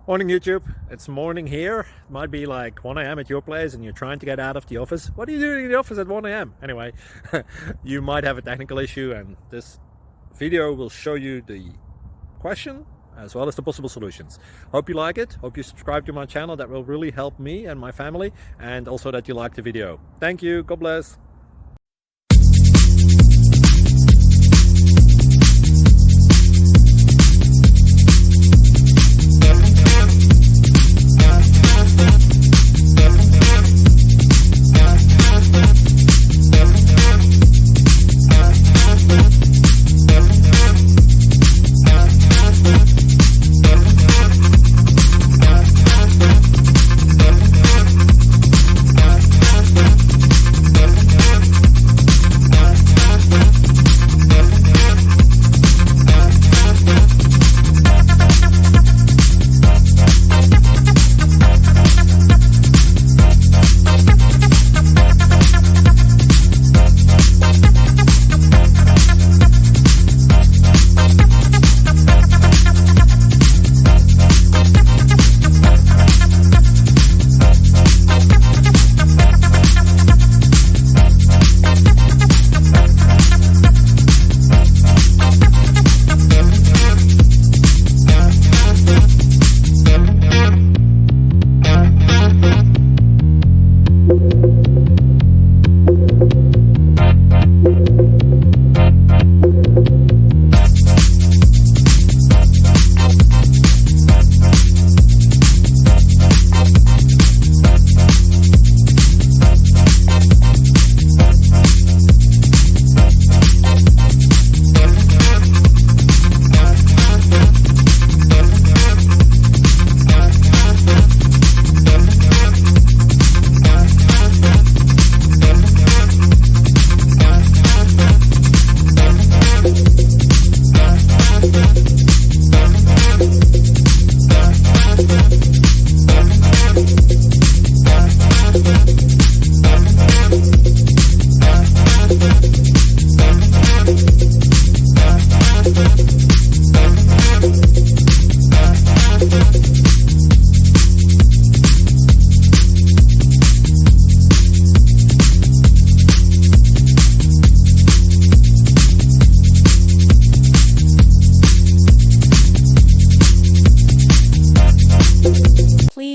Morning YouTube, it's morning here. It might be like 1 a.m. at your place and you're trying to get out of the office. What are you doing in the office at 1 a.m.? Anyway, you might have a technical issue and this video will show you the question as well as the possible solutions. Hope you like it, hope you subscribe to my channel. That will really help me and my family, and also that you like the video. Thank you, God bless.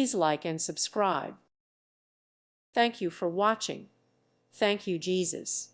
Please like and subscribe. Thank you for watching. Thank you, Jesus.